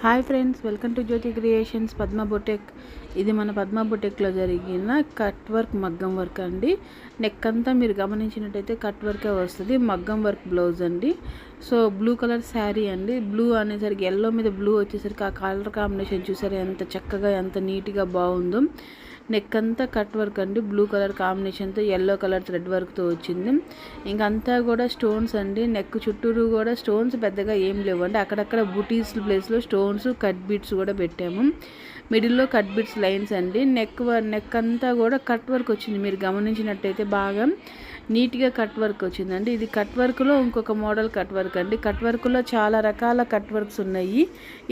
Hi friends, welcome to Jyothi creations Padma boutique. ఇది మన పద్మ బొటెక్లో జరిగిన కట్ వర్క్ మగ్గం వర్క్ అండి. నెక్ అంతా మీరు గమనించినట్టయితే కట్ వర్కే వస్తుంది. మగ్గం వర్క్ బ్లౌజ్ అండి. సో బ్లూ కలర్ శారీ అండి. బ్లూ అనేసరికి ఎల్లో మీద బ్లూ వచ్చేసరికి ఆ కలర్ కాంబినేషన్ చూసారు ఎంత చక్కగా ఎంత నీట్గా బాగుందో. నెక్ అంతా కట్ వర్క్ అండి. బ్లూ కలర్ కాంబినేషన్తో ఎల్లో కలర్ థ్రెడ్ వర్క్తో వచ్చింది. ఇంకంతా కూడా స్టోన్స్ అండి. నెక్ చుట్టూరు కూడా స్టోన్స్ పెద్దగా ఏం లేవండి. అక్కడక్కడ బుటీస్ ప్లేస్లో స్టోన్స్ కట్ బీట్స్ కూడా పెట్టాము. మిడిల్లో కట్ బీట్స్ లైన్స్ అండి. నెక్ అంతా కూడా కట్ వర్క్ వచ్చింది. మీరు గమనించినట్టయితే బాగా నీట్గా కట్ వర్క్ వచ్చిందండి. ఇది కట్ వర్క్లో ఇంకొక మోడల్ కట్ వర్క్ అండి. కట్ వర్క్లో చాలా రకాల కట్ వర్క్స్ ఉన్నాయి.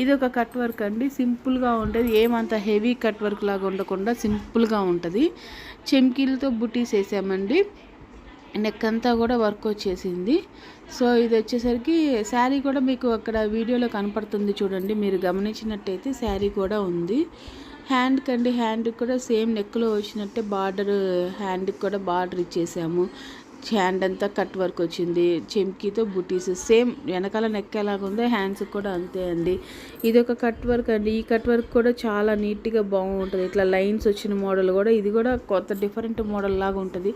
ఇది ఒక కట్ వర్క్ అండి. సింపుల్గా ఉంటుంది, ఏమంత హెవీ కట్ వర్క్ లాగా ఉండకుండా సింపుల్గా ఉంటుంది. చెమ్కీలతో బుటీస్ వేసామండి. నెక్ అంతా కూడా వర్క్ వచ్చేసింది. సో ఇది వచ్చేసరికి శారీ కూడా మీకు అక్కడ వీడియోలో కనపడుతుంది చూడండి. మీరు గమనించినట్టయితే శారీ కూడా ఉంది. హ్యాండ్కి అండి, హ్యాండ్కి కూడా సేమ్ నెక్లో వచ్చినట్టే బార్డర్, హ్యాండ్కి కూడా బార్డర్ ఇచ్చేసాము. హ్యాండ్ అంతా కట్ వర్క్ వచ్చింది. చెమ్కీతో బుటీస్ సేమ్ వెనకాల నెక్ ఎలాగుందో హ్యాండ్స్కి కూడా అంతే అండి. ఇది ఒక కట్ వర్క్ అండి. ఈ కట్ వర్క్ కూడా చాలా నీట్గా బాగుంటుంది. ఇట్లా లైన్స్ వచ్చిన మోడల్ కూడా ఇది కూడా కొత్త డిఫరెంట్ మోడల్ లాగా ఉంటుంది.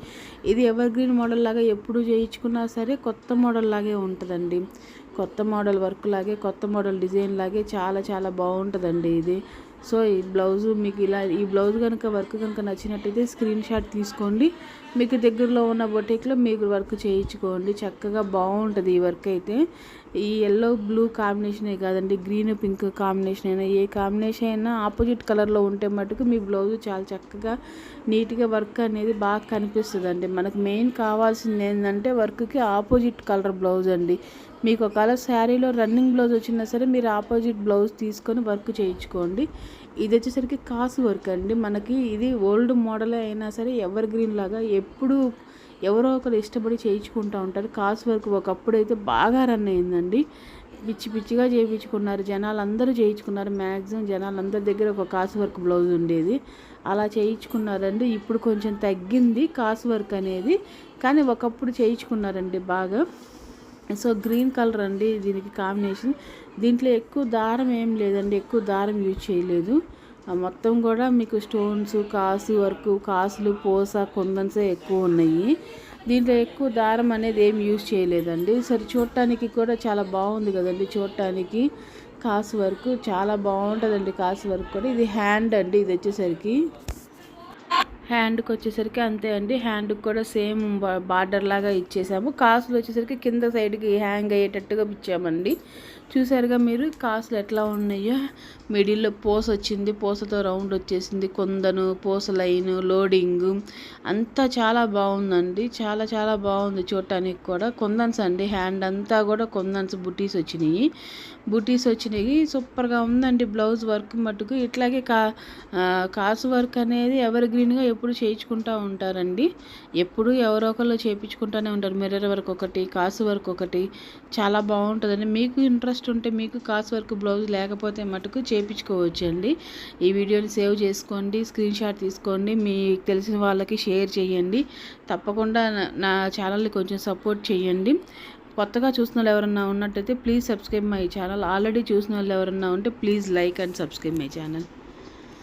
ఇది ఎవర్ గ్రీన్ మోడల్ లాగా ఎప్పుడు చేయించుకున్నా సరే కొత్త మోడల్ లాగే ఉంటుందండి. కొత్త మోడల్ వర్క్ లాగే, కొత్త మోడల్ డిజైన్ లాగే చాలా చాలా బాగుంటుందండి ఇది. సో ఈ బ్లౌజు మీకు ఈ బ్లౌజ్ కనుక వర్క్ కనుక నచ్చినట్టయితే స్క్రీన్ షాట్ తీసుకోండి. మీకు దగ్గరలో ఉన్న బొటిక్లో మీకు వర్క్ చేయించుకోండి. చక్కగా బాగుంటుంది ఈ వర్క్ అయితే. ఈ ఎల్లో బ్లూ కాంబినేషనే కాదండి, గ్రీన్ పింక్ కాంబినేషన్ అయినా ఏ కాంబినేషన్ అయినా ఆపోజిట్ కలర్లో ఉంటే మటుకు మీ బ్లౌజ్ చాలా చక్కగా నీట్గా వర్క్ అనేది బాగా కనిపిస్తుంది అండి. మనకు మెయిన్ కావాల్సింది ఏంటంటే వర్క్కి ఆపోజిట్ కలర్ బ్లౌజ్ అండి. మీకు ఒకవేళ శారీలో రన్నింగ్ బ్లౌజ్ వచ్చినా సరే మీరు ఆపోజిట్ బ్లౌజ్ తీసుకొని వర్క్ చేయించుకోండి. ఇది వచ్చేసరికి కాసు వర్క్ అండి. మనకి ఇది ఓల్డ్ మోడల్ అయినా సరే ఎవర్ గ్రీన్ లాగా ఎప్పుడు ఎవరో ఒకరు ఇష్టపడి చేయించుకుంటూ ఉంటారు. కాసు వర్క్ ఒకప్పుడు అయితే బాగా రన్ అయిందండి. పిచ్చి పిచ్చిగా చేయించుకున్నారు జనాలు, అందరూ చేయించుకున్నారు. మ్యాక్సిమం జనాలందరి దగ్గర ఒక కాసు వర్క్ బ్లౌజ్ ఉండేది, అలా చేయించుకున్నారండి. ఇప్పుడు కొంచెం తగ్గింది కాసు వర్క్ అనేది, కానీ ఒకప్పుడు చేయించుకున్నారండి బాగా. సో గ్రీన్ కలర్ అండి దీనికి కాంబినేషన్. దీంట్లో ఎక్కువ దారం ఏం లేదండి, ఎక్కువ దారం యూజ్ చేయలేదు. మొత్తం కూడా మీకు స్టోన్స్, కాసు వర్క్, కాసులు, పోస, కుందన్సే ఎక్కువ ఉన్నాయి. దీంట్లో ఎక్కువ దారం అనేది ఏం యూజ్ చేయలేదండి. సరే చూడటానికి కూడా చాలా బాగుంది కదండి. చూడటానికి కాసు వర్క్ చాలా బాగుంటుందండి. కాసు వర్క్ కూడా ఇది హ్యాండ్ అండి. ఇది వచ్చేసరికి హ్యాండ్కి వచ్చేసరికి అంతే అండి. హ్యాండ్కి కూడా సేమ్ బార్డర్ లాగా ఇచ్చేసాము. కాసులు వచ్చేసరికి కింద సైడ్కి హ్యాంగ్ అయ్యేటట్టుగా ఇచ్చామండి. చూసారుగా మీరు కాసులు ఎట్లా ఉన్నాయో. మిడిల్లో పోస వచ్చింది, పోసతో రౌండ్ వచ్చేసింది, కొందను, పోస లైన్, లోడింగ్ అంతా చాలా బాగుందండి. చాలా చాలా బాగుంది చూడటానికి కూడా. కొందన్స్ అండి, హ్యాండ్ అంతా కూడా కొందన్స్ బుటీస్ వచ్చినాయి. సూపర్గా ఉందండి బ్లౌజ్ వర్క్ మట్టుకు. ఇట్లాగే కాసు వర్క్ అనేది ఎవర్ గ్రీన్గా ఎప్పుడు చేయించుకుంటూ ఉంటారండి. ఎప్పుడు ఎవరో ఒకళ్ళు చేయించుకుంటూనే ఉంటారు. మిర్రర్ వర్క్ ఒకటి, కాసు వర్క్ ఒకటి చాలా బాగుంటుందండి. మీకు ఇంట్రెస్ట్ ఉంటే, మీకు కాసు వర్క్ బ్లౌజ్ లేకపోతే మటుకు చేయించుకోవచ్చు అండి. ఈ వీడియోని సేవ్ చేసుకోండి, స్క్రీన్ షాట్ తీసుకోండి, మీకు తెలిసిన వాళ్ళకి షేర్ చేయండి. తప్పకుండా నా ఛానల్ని కొంచెం సపోర్ట్ చేయండి. కొత్తగా చూసిన వాళ్ళు ఎవరన్నా ఉన్నట్టయితే please subscribe my channel. Already చూసిన వాళ్ళు ఎవరన్నా ఉంటే please like and subscribe my channel.